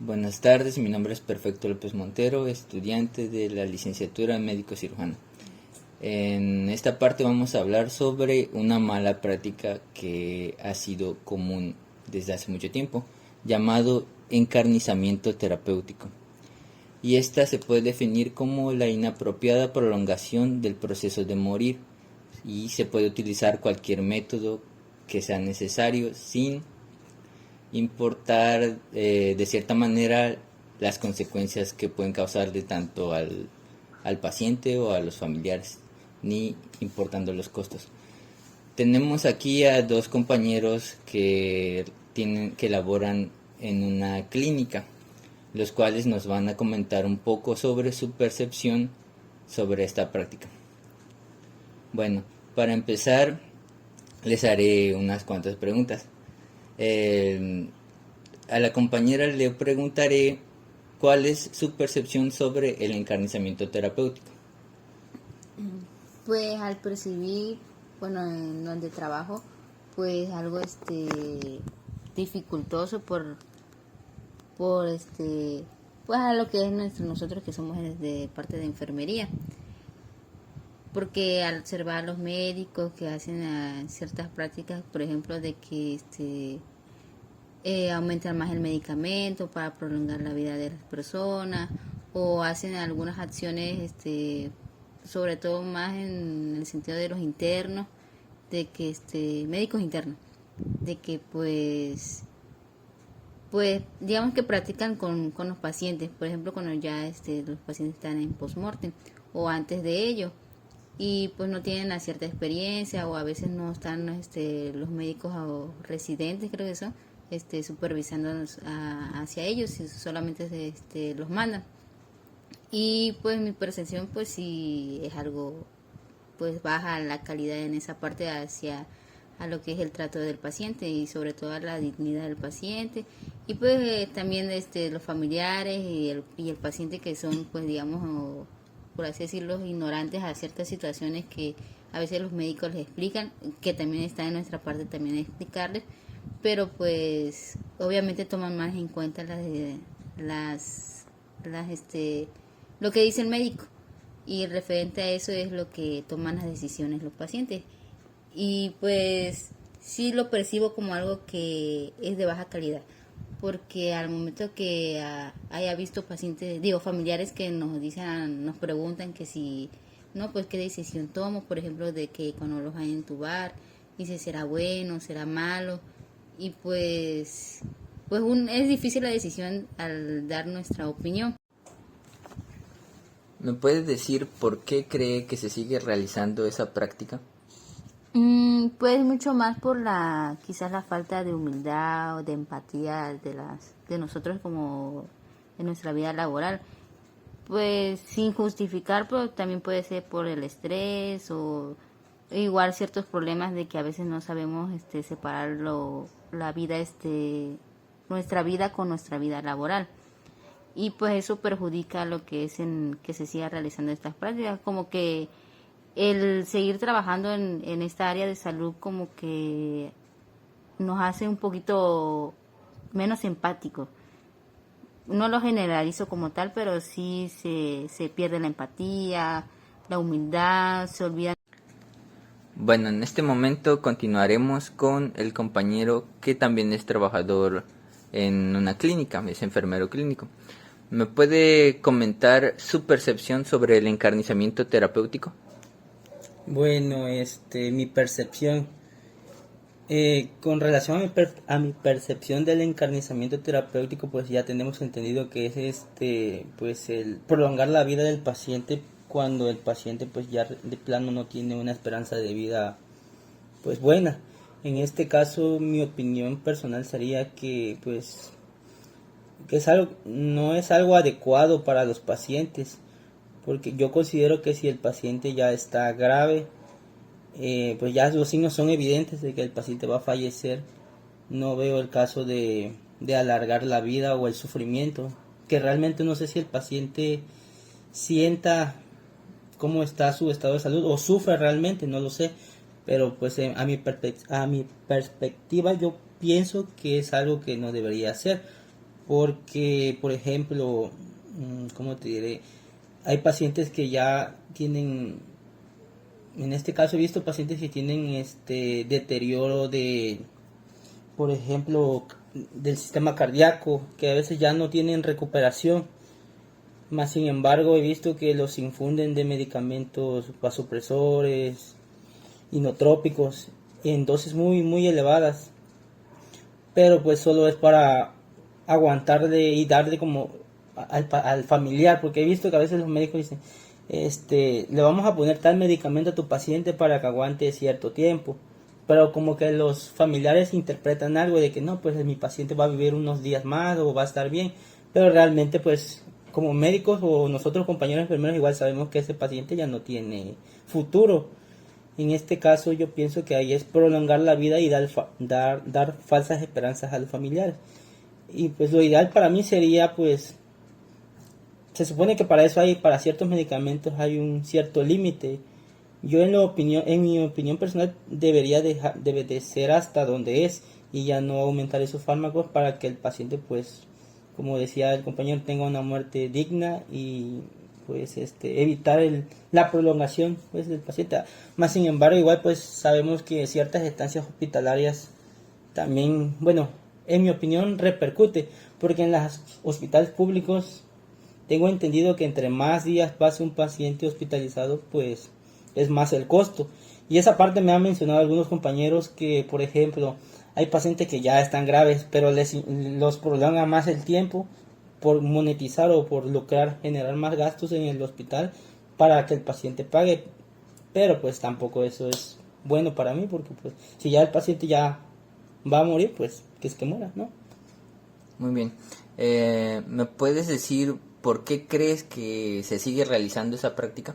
Buenas tardes, mi nombre es Perfecto López Montero, estudiante de la licenciatura en médico cirujano. En esta parte vamos a hablar sobre una mala práctica que ha sido común desde hace mucho tiempo, llamado encarnizamiento terapéutico. Y esta se puede definir como la inapropiada prolongación del proceso de morir, y se puede utilizar cualquier método que sea necesario sin importar de cierta manera las consecuencias que pueden causar de tanto al paciente o a los familiares, ni importando los costos. Tenemos aquí a dos compañeros que elaboran en una clínica, los cuales nos van a comentar un poco sobre su percepción sobre esta práctica. Bueno, para empezar les haré unas cuantas preguntas. A la compañera le preguntaré cuál es su percepción sobre el encarnizamiento terapéutico. Pues al percibir, bueno, en donde trabajo, pues algo dificultoso por pues a lo que es nosotros que somos de parte de enfermería. Porque al observar a los médicos que hacen ciertas prácticas, por ejemplo, de que aumentan más el medicamento para prolongar la vida de las personas, o hacen algunas acciones sobre todo más en el sentido de los internos, de que médicos internos, de que pues digamos que practican con los pacientes, por ejemplo cuando ya los pacientes están en post-mortem o antes de ello, y pues no tienen la cierta experiencia, o a veces no están los médicos o residentes, creo que son, supervisando hacia ellos, y solamente los mandan. Y pues mi percepción pues sí es algo, pues baja la calidad en esa parte hacia a lo que es el trato del paciente, y sobre todo a la dignidad del paciente, y pues también los familiares y el paciente, que son pues digamos, o, por así decirlo, ignorantes a ciertas situaciones que a veces los médicos les explican, que también está en nuestra parte también explicarles, pero pues obviamente toman más en cuenta lo que dice el médico, y referente a eso es lo que toman las decisiones los pacientes. Y pues sí lo percibo como algo que es de baja calidad, porque al momento que haya visto pacientes, digo, familiares que nos dicen, nos preguntan que si no, pues qué decisión tomo, por ejemplo, de que cuando los vayan a entubar, dice será bueno, será malo, y pues es difícil la decisión al dar nuestra opinión. ¿Me puede decir por qué cree que se sigue realizando esa práctica? Pues mucho más por quizás la falta de humildad o de empatía de nosotros como en nuestra vida laboral. Pues sin justificar, pero también puede ser por el estrés, o igual ciertos problemas de que a veces no sabemos separar la vida, nuestra vida con nuestra vida laboral. Y pues eso perjudica lo que es en que se siga realizando estas prácticas, como que el seguir trabajando en esta área de salud como que nos hace un poquito menos empáticos. No lo generalizo como tal, pero sí se pierde la empatía, la humildad, se olvida. Bueno, en este momento continuaremos con el compañero que también es trabajador en una clínica, es enfermero clínico. ¿Me puede comentar su percepción sobre el encarnizamiento terapéutico? Bueno, mi percepción, con relación a mi percepción del encarnizamiento terapéutico, pues ya tenemos entendido que es pues el prolongar la vida del paciente cuando el paciente pues ya de plano no tiene una esperanza de vida pues buena. En este caso, mi opinión personal sería que pues que no es algo adecuado para los pacientes, porque yo considero que si el paciente ya está grave, pues ya los signos son evidentes de que el paciente va a fallecer. No veo el caso de alargar la vida o el sufrimiento, que realmente no sé si el paciente sienta cómo está su estado de salud o sufre realmente, no lo sé, pero pues a mi perspectiva yo pienso que es algo que no debería hacer, porque, por ejemplo, ¿cómo te diré? Hay pacientes que ya tienen, en este caso he visto pacientes que tienen deterioro de, por ejemplo, del sistema cardíaco, que a veces ya no tienen recuperación. Más sin embargo, he visto que los infunden de medicamentos vasopresores, inotrópicos, en dosis muy, muy elevadas. Pero pues solo es para aguantarle y darle como al familiar, porque he visto que a veces los médicos dicen, le vamos a poner tal medicamento a tu paciente para que aguante cierto tiempo, pero como que los familiares interpretan algo de que no, pues mi paciente va a vivir unos días más o va a estar bien, pero realmente pues como médicos o nosotros compañeros enfermeros igual sabemos que ese paciente ya no tiene futuro. En este caso yo pienso que ahí es prolongar la vida y dar falsas esperanzas a los familiares. Y pues lo ideal para mí sería, pues, se supone que para eso para ciertos medicamentos hay un cierto límite. Yo en mi opinión personal debe de ser hasta donde es y ya no aumentar esos fármacos para que el paciente, pues, como decía el compañero, tenga una muerte digna y pues evitar la prolongación pues del paciente. Más sin embargo, igual pues sabemos que ciertas estancias hospitalarias también, bueno, en mi opinión repercute, porque en los hospitales públicos tengo entendido que entre más días pase un paciente hospitalizado, pues es más el costo. Y esa parte me han mencionado algunos compañeros que, por ejemplo, hay pacientes que ya están graves, pero los prolonga más el tiempo por monetizar o por lucrar, generar más gastos en el hospital para que el paciente pague. Pero pues tampoco eso es bueno para mí, porque pues si ya el paciente ya va a morir, pues que es que muera, ¿no? Muy bien. ¿Me puedes decir por qué crees que se sigue realizando esa práctica?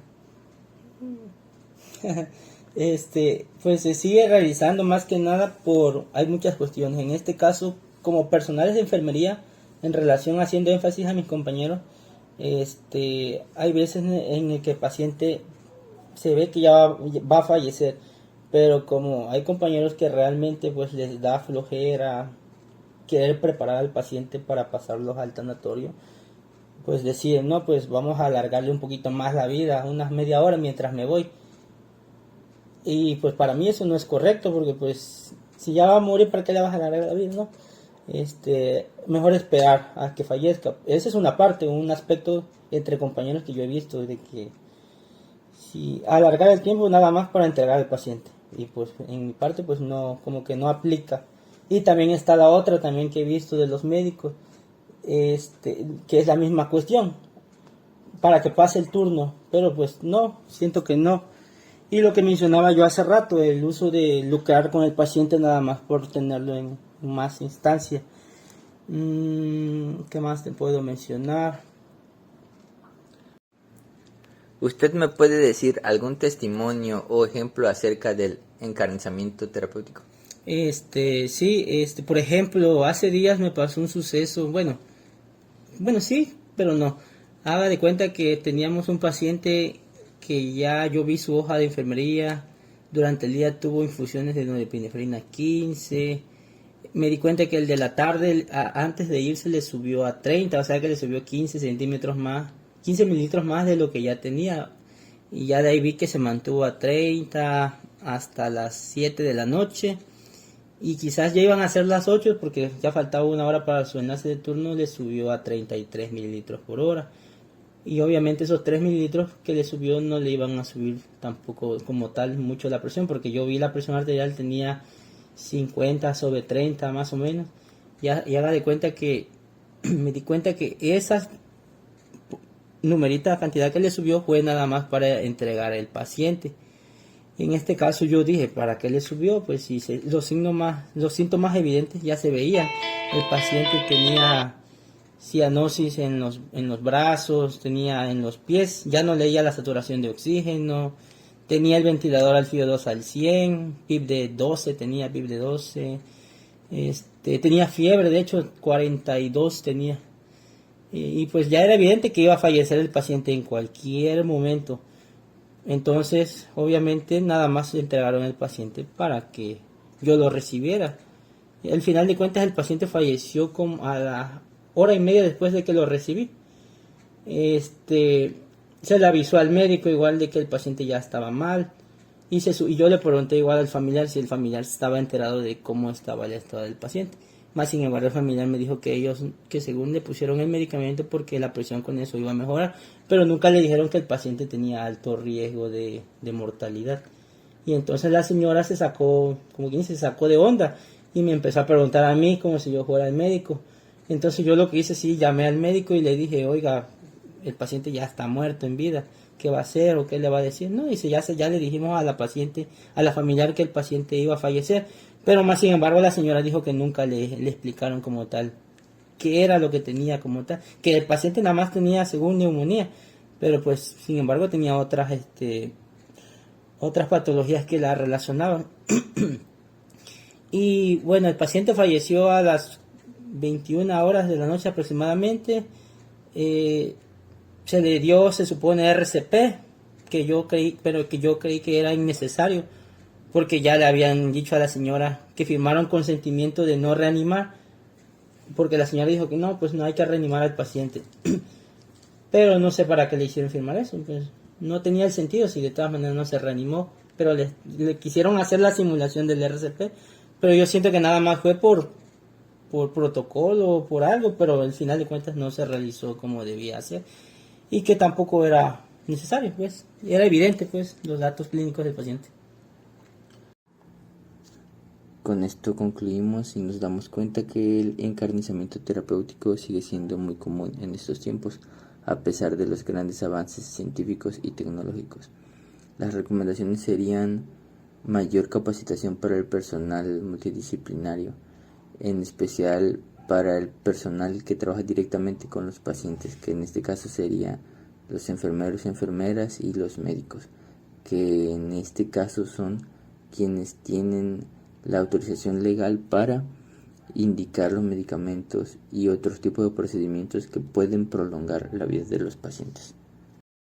Pues se sigue realizando más que nada hay muchas cuestiones. En este caso, como personales de enfermería, en relación haciendo énfasis a mis compañeros, hay veces en el que el paciente se ve que ya va a fallecer, pero como hay compañeros que realmente pues les da flojera querer preparar al paciente para pasarlos al tanatorio, pues deciden, no, pues vamos a alargarle un poquito más la vida, unas media hora mientras me voy. Y pues para mí eso no es correcto, porque pues si ya va a morir, ¿para qué le vas a alargar la vida, no? Mejor esperar a que fallezca. Esa es una parte, un aspecto entre compañeros que yo he visto, de que si alargar el tiempo nada más para entregar al paciente, y pues en mi parte pues no, como que no aplica. Y también está la otra también que he visto de los médicos, que es la misma cuestión, para que pase el turno, pero pues no, siento que no. Y lo que mencionaba yo hace rato, el uso de lucrar con el paciente nada más por tenerlo en más instancias. ¿Qué más te puedo mencionar? ¿Usted me puede decir algún testimonio o ejemplo acerca del encarnizamiento terapéutico? Sí, por ejemplo, hace días me pasó un suceso, bueno sí, pero no. Haga de cuenta que teníamos un paciente que ya yo vi su hoja de enfermería, durante el día tuvo infusiones de norepinefrina 15, me di cuenta que el de la tarde, antes de irse, le subió a 30, o sea que le subió 15 centímetros más, 15 mililitros más de lo que ya tenía, y ya de ahí vi que se mantuvo a 30 hasta las 7 de la noche, y quizás ya iban a ser las 8 porque ya faltaba una hora para su enlace de turno, le subió a 33 mililitros por hora. Y obviamente esos 3 mililitros que le subió no le iban a subir tampoco como tal mucho la presión, porque yo vi la presión arterial tenía 50/30 más o menos. Y haga de cuenta que me di cuenta que esa numerita cantidad que le subió fue nada más para entregar al paciente. En este caso yo dije, ¿para qué le subió? Pues si los síntomas evidentes ya se veían. El paciente tenía cianosis en los brazos, tenía en los pies, ya no leía la saturación de oxígeno, tenía el ventilador al FiO2 al 100, PIB de 12, tenía PIB de 12, tenía fiebre, de hecho 42 tenía, y pues ya era evidente que iba a fallecer el paciente en cualquier momento. Entonces obviamente nada más entregaron al paciente para que yo lo recibiera. Al final de cuentas el paciente falleció a las hora y media después de que lo recibí. Se le avisó al médico igual de que el paciente ya estaba mal. Y yo le pregunté igual al familiar si el familiar estaba enterado de cómo estaba el estado del paciente. Más sin embargo, el familiar me dijo que según le pusieron el medicamento porque la presión con eso iba a mejorar, pero nunca le dijeron que el paciente tenía alto riesgo de mortalidad. Y entonces la señora se sacó de onda y me empezó a preguntar a mí como si yo fuera el médico. Entonces yo lo que hice, sí, llamé al médico y le dije, oiga, el paciente ya está muerto en vida, ¿qué va a hacer o qué le va a decir? No, dice, ya le dijimos a la familiar que el paciente iba a fallecer, pero más sin embargo la señora dijo que nunca le explicaron como tal qué era lo que tenía como tal, que el paciente nada más tenía según neumonía, pero pues sin embargo tenía otras patologías que la relacionaban. Y bueno, el paciente falleció a las 21 horas de la noche aproximadamente. Se le dio, se supone, RCP, que yo creí que era innecesario, porque ya le habían dicho a la señora que firmaron consentimiento de no reanimar, porque la señora dijo que no, pues no hay que reanimar al paciente. Pero no sé para qué le hicieron firmar eso, pues no tenía el sentido si de todas maneras no se reanimó, pero le quisieron hacer la simulación del RCP, pero yo siento que nada más fue por protocolo o por algo, pero al final de cuentas no se realizó como debía ser y que tampoco era necesario, pues era evidente pues los datos clínicos del paciente. Con esto concluimos y nos damos cuenta que el encarnizamiento terapéutico sigue siendo muy común en estos tiempos, a pesar de los grandes avances científicos y tecnológicos. Las recomendaciones serían mayor capacitación para el personal multidisciplinario, en especial para el personal que trabaja directamente con los pacientes, que en este caso serían los enfermeros, enfermeras y los médicos, que en este caso son quienes tienen la autorización legal para indicar los medicamentos y otros tipos de procedimientos que pueden prolongar la vida de los pacientes.